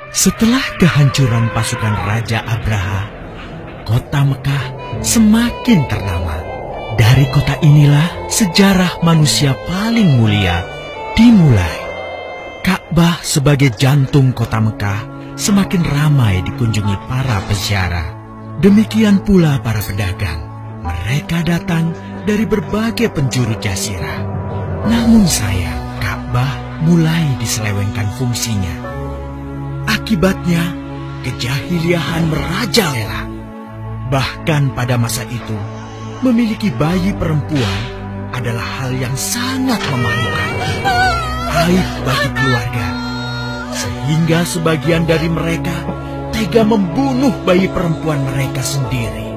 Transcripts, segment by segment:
Setelah kehancuran pasukan Raja Abraha, kota Mekah semakin ternama. Dari kota inilah sejarah manusia paling mulia dimulai. Ka'bah sebagai jantung kota Mekah semakin ramai dikunjungi para peziarah. Demikian pula para pedagang. Mereka datang dari berbagai penjuru jazirah. Namun sayang, Ka'bah mulai diselewengkan fungsinya. Akibatnya, kejahiliahan merajalela. Bahkan pada masa itu, memiliki bayi perempuan adalah hal yang sangat memalukan. Aib bagi keluarga. Sehingga sebagian dari mereka tega membunuh bayi perempuan mereka sendiri.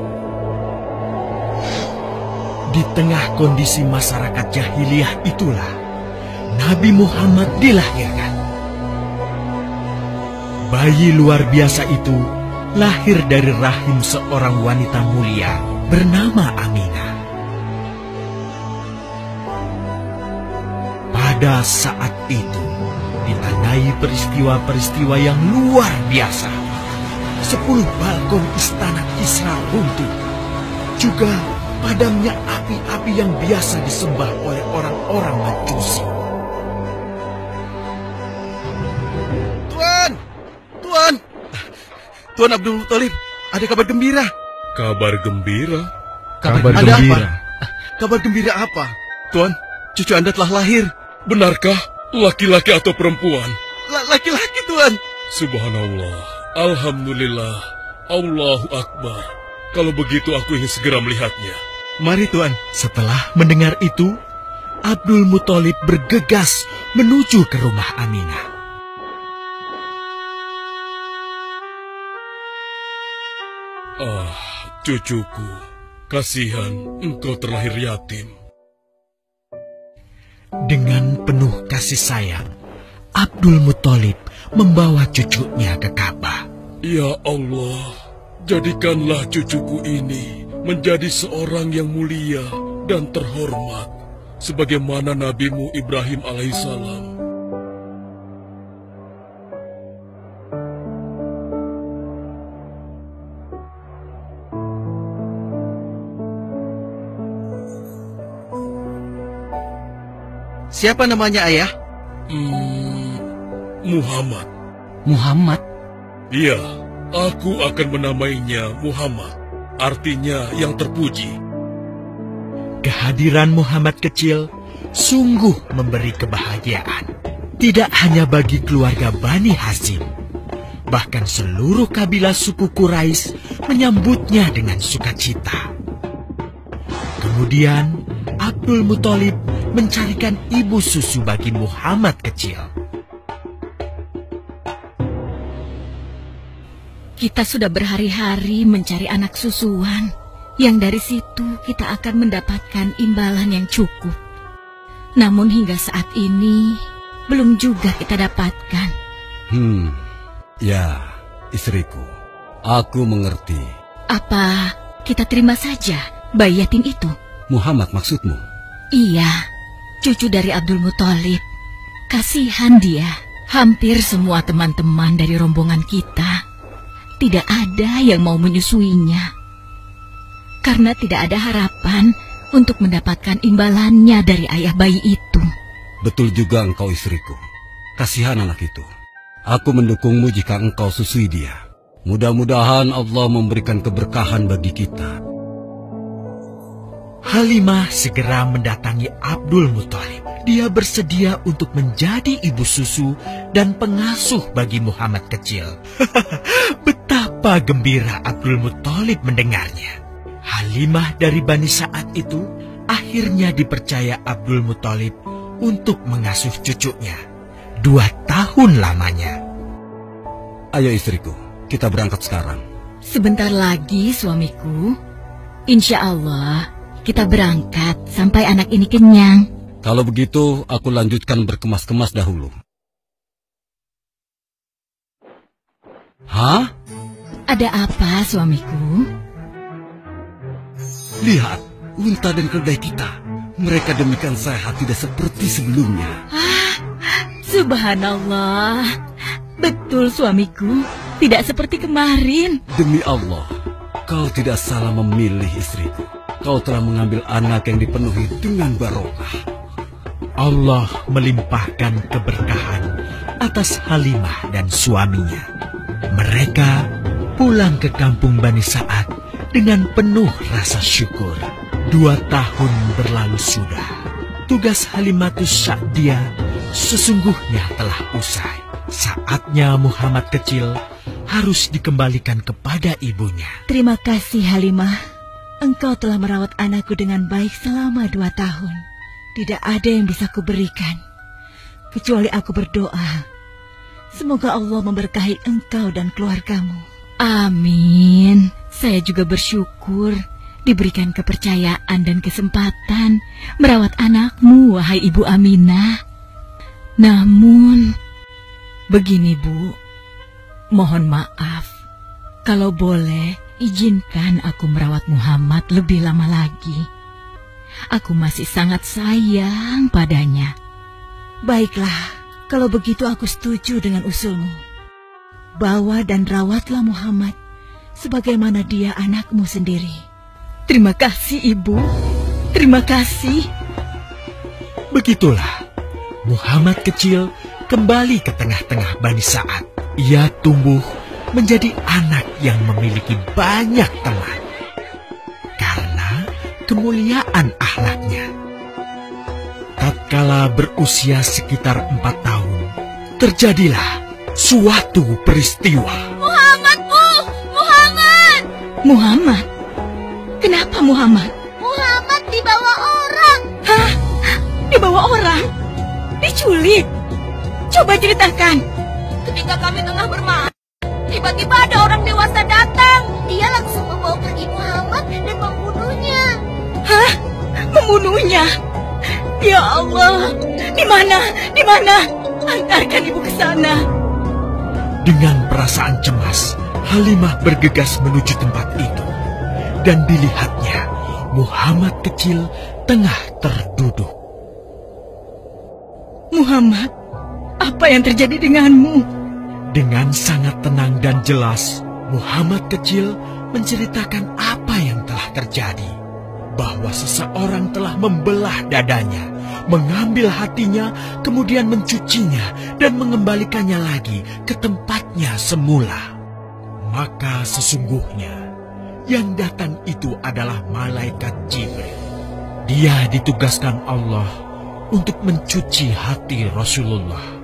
Di tengah kondisi masyarakat jahiliyah itulah Nabi Muhammad dilahirkan. Bayi luar biasa itu lahir dari rahim seorang wanita mulia bernama Aminah. Pada saat itu ditandai peristiwa-peristiwa yang luar biasa. 10 balkon istana Kisra runtuh. Juga padamnya api-api yang biasa disembah oleh orang-orang Majusi. Tuan Abdul Muthalib, ada kabar gembira. Kabar gembira? Kabar gembira? Kabar gembira apa? Tuan, cucu Anda telah lahir. Benarkah? Laki-laki atau perempuan? Laki-laki, Tuan. Subhanallah, Alhamdulillah, Allahu Akbar. Kalau begitu aku ingin segera melihatnya. Mari, Tuan. Setelah mendengar itu, Abdul Muthalib bergegas menuju ke rumah Aminah. Ah, cucuku, kasihan engkau terlahir yatim. Dengan penuh kasih sayang, Abdul Muthalib membawa cucunya ke Ka'bah. Ya Allah, jadikanlah cucuku ini menjadi seorang yang mulia dan terhormat, sebagaimana Nabimu Ibrahim alaihissalam. Siapa namanya, Ayah? Muhammad. Muhammad? Iya, aku akan menamainya Muhammad. Artinya yang terpuji. Kehadiran Muhammad kecil sungguh memberi kebahagiaan. Tidak hanya bagi keluarga Bani Hashim, bahkan seluruh kabilah suku Quraisy menyambutnya dengan sukacita. Kemudian Abdul Muthalib mencarikan ibu susu bagi Muhammad kecil. Kita sudah berhari-hari mencari anak susuan, yang dari situ kita akan mendapatkan imbalan yang cukup. Namun hingga saat ini, belum juga kita dapatkan. Ya, istriku, aku mengerti. Apa kita terima saja bayi yatim itu? Muhammad maksudmu? Iya, cucu dari Abdul Muthalib. Kasihan dia. Hampir semua teman-teman dari rombongan kita tidak ada yang mau menyusuinya. Karena tidak ada harapan untuk mendapatkan imbalannya dari ayah bayi itu. Betul juga engkau, istriku. Kasihan anak itu. Aku mendukungmu jika engkau susui dia. Mudah-mudahan Allah memberikan keberkahan bagi kita. Halimah segera mendatangi Abdul Muthalib. Dia bersedia untuk menjadi ibu susu dan pengasuh bagi Muhammad kecil. Betapa gembira Abdul Muthalib mendengarnya. Halimah dari Bani Sa'ad itu akhirnya dipercaya Abdul Muthalib untuk mengasuh cucunya 2 tahun lamanya. Ayo istriku, kita berangkat sekarang. Sebentar lagi suamiku. Insya Allah kita berangkat sampai anak ini kenyang. Kalau begitu, aku lanjutkan berkemas-kemas dahulu. Hah? Ada apa, suamiku? Lihat, unta dan keledai kita. Mereka demikian sehat, tidak seperti sebelumnya. Subhanallah. Betul, suamiku. Tidak seperti kemarin. Demi Allah, kau tidak salah memilih istriku. Kau telah mengambil anak yang dipenuhi dengan barokah. Allah melimpahkan keberkahan atas Halimah dan suaminya. Mereka pulang ke kampung Bani Sa'ad dengan penuh rasa syukur. 2 tahun berlalu sudah. Tugas Halimatus Sa'diyah sesungguhnya telah usai. Saatnya Muhammad kecil harus dikembalikan kepada ibunya. Terima kasih, Halimah. Engkau telah merawat anakku dengan baik selama 2 tahun. Tidak ada yang bisa kuberikan, kecuali aku berdoa. Semoga Allah memberkahi engkau dan keluargamu. Amin. Saya juga bersyukur diberikan kepercayaan dan kesempatan merawat anakmu, wahai Ibu Aminah. Namun, begini Bu, mohon maaf. Kalau boleh, izinkan aku merawat Muhammad lebih lama lagi. Aku masih sangat sayang padanya. Baiklah, kalau begitu aku setuju dengan usulmu. Bawa dan rawatlah Muhammad sebagaimana dia anakmu sendiri. Terima kasih, Ibu. Terima kasih. Begitulah, Muhammad kecil kembali ke tengah-tengah Bani Sa'ad. Ia tumbuh menjadi anak yang memiliki banyak teman karena kemuliaan akhlaknya. Tatkala berusia sekitar 4 tahun, terjadilah suatu peristiwa. Muhammad, Bu! Muhammad! Muhammad? Kenapa Muhammad? Muhammad dibawa orang. Hah? Dibawa orang? Diculik? Coba ceritakan. Ketika kami tengah bermain, tiba-tiba ada orang dewasa datang. Dia langsung membawa pergi Muhammad dan membunuhnya. Hah? Membunuhnya? Ya Allah, di mana? Di mana? Antarkan ibu ke sana. Dengan perasaan cemas, Halimah bergegas menuju tempat itu. Dan dilihatnya, Muhammad kecil tengah terduduk. Muhammad, apa yang terjadi denganmu? Dengan sangat tenang dan jelas, Muhammad kecil menceritakan apa yang telah terjadi. Bahwa seseorang telah membelah dadanya, mengambil hatinya, kemudian mencucinya dan mengembalikannya lagi ke tempatnya semula. Maka sesungguhnya yang datang itu adalah malaikat Jibril. Dia ditugaskan Allah untuk mencuci hati Rasulullah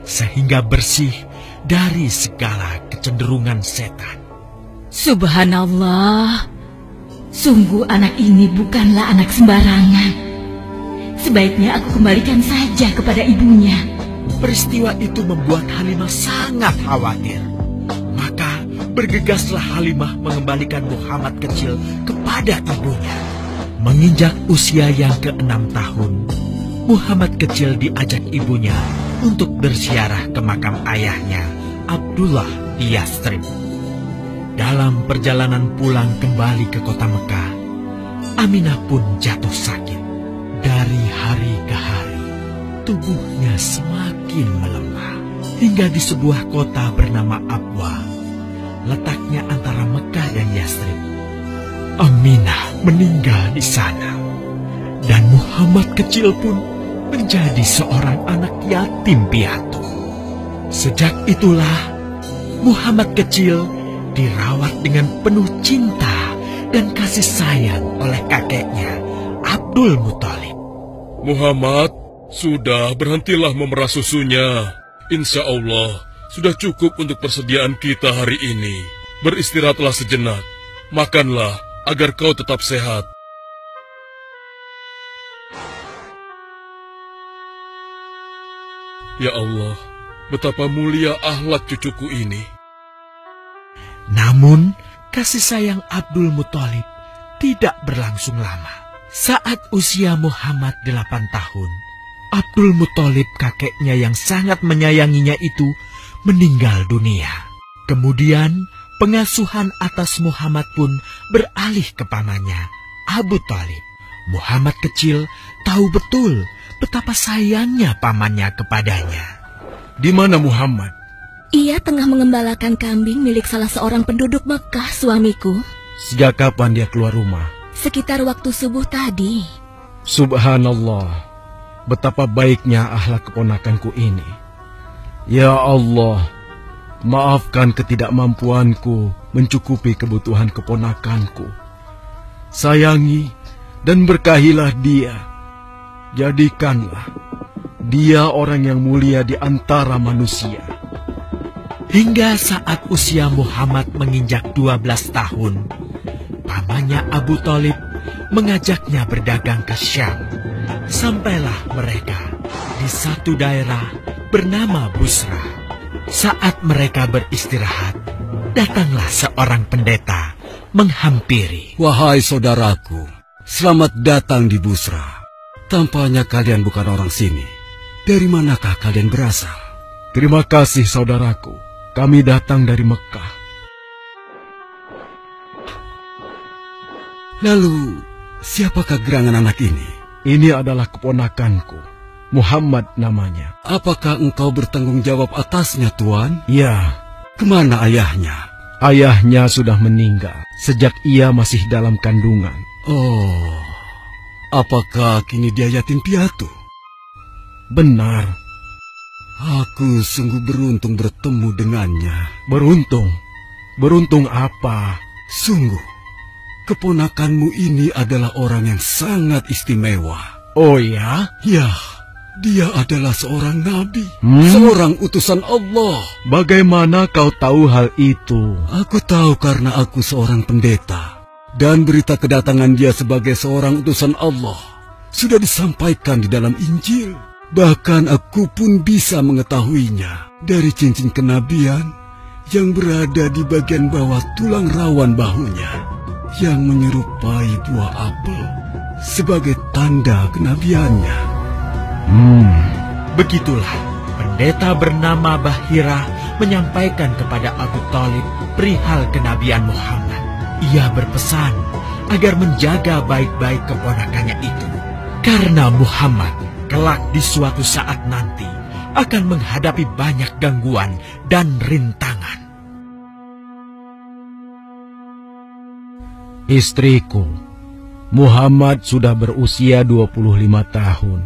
sehingga bersih dari segala kecenderungan setan. Subhanallah, sungguh anak ini bukanlah anak sembarangan. Sebaiknya aku kembalikan saja kepada ibunya. Peristiwa itu membuat Halimah sangat khawatir. Maka bergegaslah Halimah mengembalikan Muhammad kecil kepada ibunya. Menginjak usia yang ke-6 tahun, Muhammad kecil diajak ibunya untuk berziarah ke makam ayahnya, Abdullah di Yathrib. Dalam perjalanan pulang kembali ke kota Mekah, Aminah pun jatuh sakit. Dari hari ke hari, tubuhnya semakin melemah. Hingga di sebuah kota bernama Abwa, letaknya antara Mekah dan Yathrib, Aminah meninggal di sana. Dan Muhammad kecil pun menjadi seorang anak yatim piatu. Sejak itulah Muhammad kecil dirawat dengan penuh cinta dan kasih sayang oleh kakeknya, Abdul Muthalib. Muhammad, sudah berhentilah memerah susunya. Insya Allah, sudah cukup untuk persediaan kita hari ini. Beristirahatlah sejenak. Makanlah agar kau tetap sehat. Ya Allah, betapa mulia akhlak cucuku ini. Namun, kasih sayang Abdul Muthalib tidak berlangsung lama. Saat usia Muhammad 8 tahun, Abdul Muthalib kakeknya yang sangat menyayanginya itu meninggal dunia. Kemudian, pengasuhan atas Muhammad pun beralih ke pamannya, Abu Thalib. Muhammad kecil tahu betul betapa sayangnya pamannya kepadanya. Di mana Muhammad? Ia tengah mengembalakan kambing milik salah seorang penduduk Mekah, suamiku. Sejak kapan dia keluar rumah? Sekitar waktu subuh tadi. Subhanallah, betapa baiknya akhlak keponakanku ini. Ya Allah, maafkan ketidakmampuanku mencukupi kebutuhan keponakanku. Sayangi dan berkahilah dia. Jadikanlah dia orang yang mulia di antara manusia. Hingga saat usia Muhammad menginjak 12 tahun, pamannya Abu Thalib mengajaknya berdagang ke Syam. Sampailah mereka di satu daerah bernama Busra. Saat mereka beristirahat, datanglah seorang pendeta menghampiri. Wahai saudaraku, selamat datang di Busra. Tampaknya kalian bukan orang sini. Dari manakah kalian berasal? Terima kasih saudaraku. Kami datang dari Mekah. Lalu, siapakah gerangan anak ini? Ini adalah keponakanku. Muhammad namanya. Apakah engkau bertanggung jawab atasnya, Tuan? Ya. Kemana ayahnya? Ayahnya sudah meninggal sejak ia masih dalam kandungan. Oh, apakah kini dia yatim piatu? Benar. Aku sungguh beruntung bertemu dengannya. Beruntung? Beruntung apa? Sungguh, keponakanmu ini adalah orang yang sangat istimewa. Oh ya? Ya, dia adalah seorang nabi, seorang utusan Allah. Bagaimana kau tahu hal itu? Aku tahu karena aku seorang pendeta. Dan berita kedatangan dia sebagai seorang utusan Allah sudah disampaikan di dalam Injil. Bahkan aku pun bisa mengetahuinya dari cincin kenabian yang berada di bagian bawah tulang rawan bahunya yang menyerupai buah apel sebagai tanda kenabiannya. Begitulah pendeta bernama Bahira menyampaikan kepada Abu Thalib perihal kenabian Muhammad. Ia berpesan agar menjaga baik-baik keponakannya itu, karena Muhammad kelak di suatu saat nanti akan menghadapi banyak gangguan dan rintangan. Istriku, Muhammad sudah berusia 25 tahun.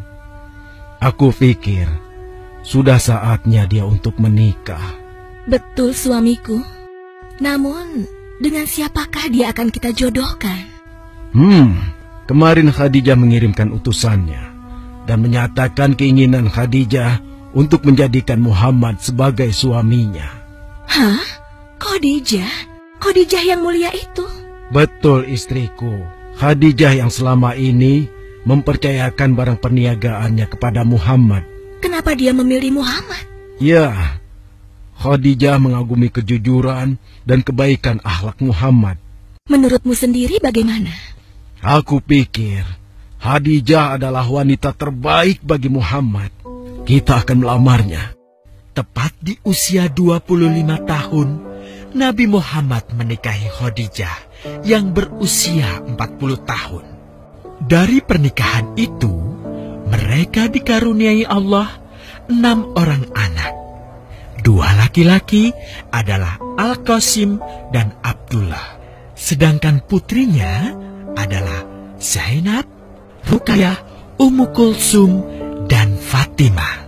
Aku pikir sudah saatnya dia untuk menikah. Betul, suamiku. Namun, dengan siapakah dia akan kita jodohkan? Kemarin Khadijah mengirimkan utusannya dan menyatakan keinginan Khadijah untuk menjadikan Muhammad sebagai suaminya. Hah? Khadijah? Khadijah yang mulia itu? Betul, istriku. Khadijah yang selama ini mempercayakan barang perniagaannya kepada Muhammad. Kenapa dia memilih Muhammad? Ya, Khadijah mengagumi kejujuran dan kebaikan akhlak Muhammad. Menurutmu sendiri bagaimana? Aku pikir Khadijah adalah wanita terbaik bagi Muhammad. Kita akan melamarnya. Tepat di usia 25 tahun, Nabi Muhammad menikahi Khadijah yang berusia 40 tahun. Dari pernikahan itu, mereka dikaruniai Allah 6 orang anak. 2 laki-laki adalah Al-Qasim dan Abdullah. Sedangkan putrinya adalah Zainab, Ruqayyah, Ummu Kulsum, dan Fatimah.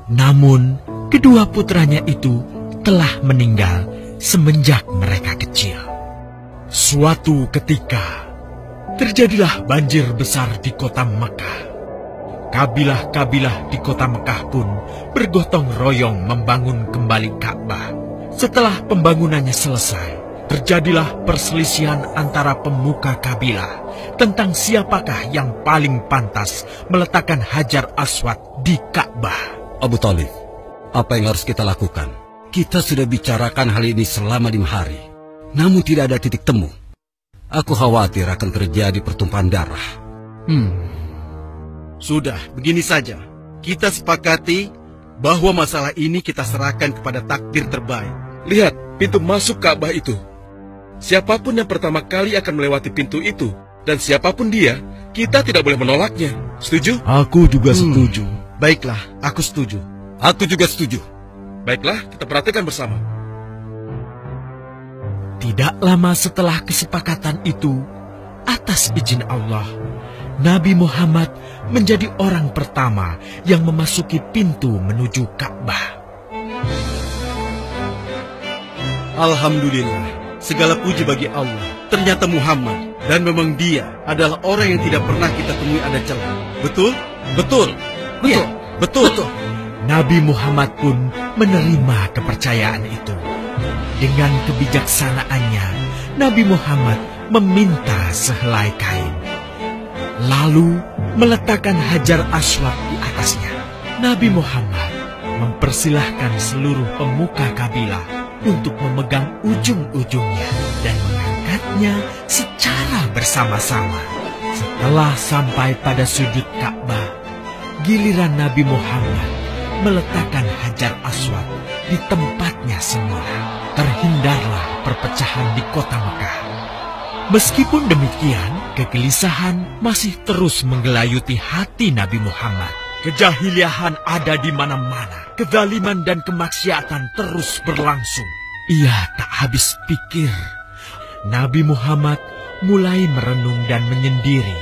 Namun, kedua putranya itu telah meninggal semenjak mereka kecil. Suatu ketika, terjadilah banjir besar di kota Mekah. Kabilah-kabilah di kota Mekah pun bergotong royong membangun kembali Ka'bah. Setelah pembangunannya selesai, terjadilah perselisihan antara pemuka kabilah tentang siapakah yang paling pantas meletakkan Hajar Aswad di Ka'bah. Abu Thalib, apa yang harus kita lakukan? Kita sudah bicarakan hal ini selama 5 hari, namun tidak ada titik temu. Aku khawatir akan terjadi pertumpahan darah. Sudah, begini saja. Kita sepakati bahwa masalah ini kita serahkan kepada takdir terbaik. Lihat pintu masuk Ka'bah itu. Siapapun yang pertama kali akan melewati pintu itu, dan siapapun dia, kita tidak boleh menolaknya. Setuju? Aku juga setuju. Baiklah, aku setuju. Aku juga setuju. Baiklah, kita perhatikan bersama. Tidak lama setelah kesepakatan itu, atas izin Allah, Nabi Muhammad menjadi orang pertama yang memasuki pintu menuju Ka'bah. Alhamdulillah, segala puji bagi Allah. Ternyata Muhammad, dan memang dia adalah orang yang tidak pernah kita temui ada celah. Betul? Betul. Betul. Ya, betul. Nabi Muhammad pun menerima kepercayaan itu. Dengan kebijaksanaannya, Nabi Muhammad meminta sehelai kain, lalu meletakkan Hajar Aswad di atasnya. Nabi Muhammad mempersilahkan seluruh pemuka kabilah untuk memegang ujung-ujungnya dan mengangkatnya secara bersama-sama. Setelah sampai pada sudut Ka'bah, giliran Nabi Muhammad meletakkan Hajar Aswad di tempatnya semula. Terhindarlah perpecahan di kota Mekah. Meskipun demikian, kegelisahan masih terus menggelayuti hati Nabi Muhammad. Kejahiliahan ada di mana-mana. Kezaliman dan kemaksiatan terus berlangsung. Ia tak habis pikir. Nabi Muhammad mulai merenung dan menyendiri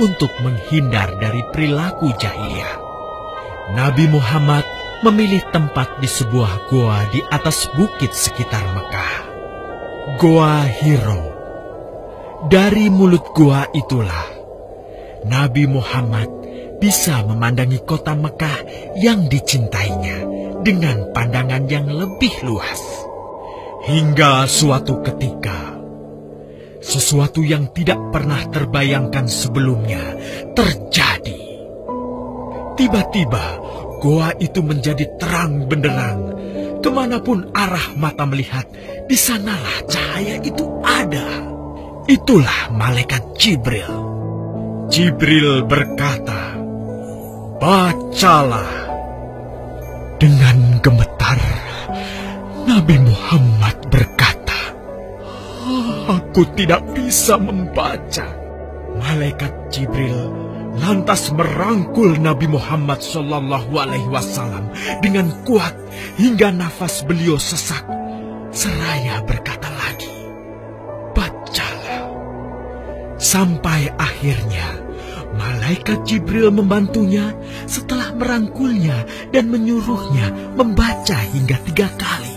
untuk menghindar dari perilaku jahiliyah. Nabi Muhammad memilih tempat di sebuah goa di atas bukit sekitar Mekah. Goa Hiro. Dari mulut goa itulah Nabi Muhammad bisa memandangi kota Mekah yang dicintainya dengan pandangan yang lebih luas. Hingga suatu ketika, sesuatu yang tidak pernah terbayangkan sebelumnya terjadi. Tiba-tiba, goa itu menjadi terang benderang. Kemanapun arah mata melihat, di sanalah cahaya itu ada. Itulah malaikat Jibril. Jibril berkata, "Bacalah." Dengan gemetar, Nabi Muhammad berkata, "Aku tidak bisa membaca." Malaikat Jibril lantas merangkul Nabi Muhammad SAW dengan kuat hingga nafas beliau sesak. Seraya berkata lagi, "Bacalah." Sampai akhirnya malaikat Jibril membantunya setelah merangkulnya dan menyuruhnya membaca hingga 3 kali.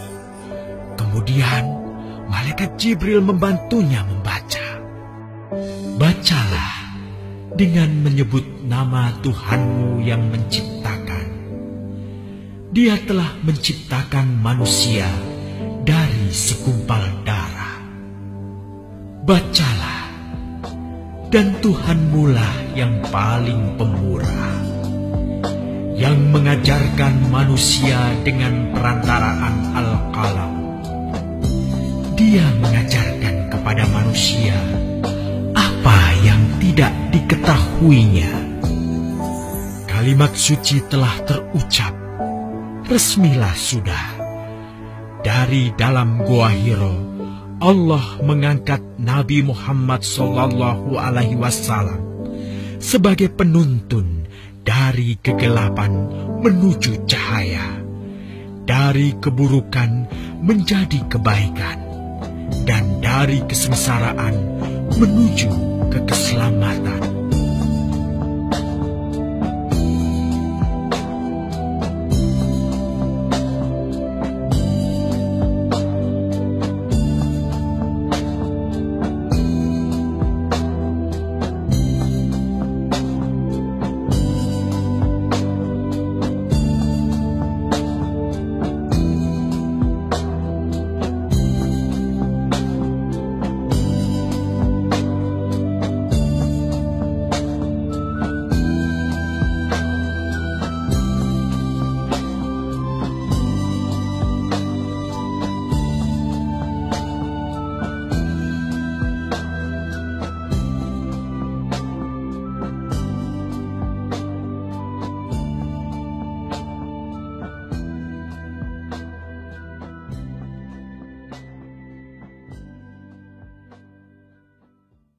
Kemudian malaikat Jibril membantunya membaca. "Bacalah dengan menyebut nama Tuhanmu yang menciptakan. Dia telah menciptakan manusia dari segumpal darah. Bacalah, dan Tuhanmu lah yang paling pemurah, yang mengajarkan manusia dengan perantaraan Al-Qalam. Dia mengajarkan kepada manusia apa yang tidak diketahuinya." Kalimat suci telah terucap. Resmilah sudah. Dari dalam Goa Hiro, Allah mengangkat Nabi Muhammad SAW sebagai penuntun dari kegelapan menuju cahaya, dari keburukan menjadi kebaikan, dan dari kesengsaraan menuju ke keselamatan.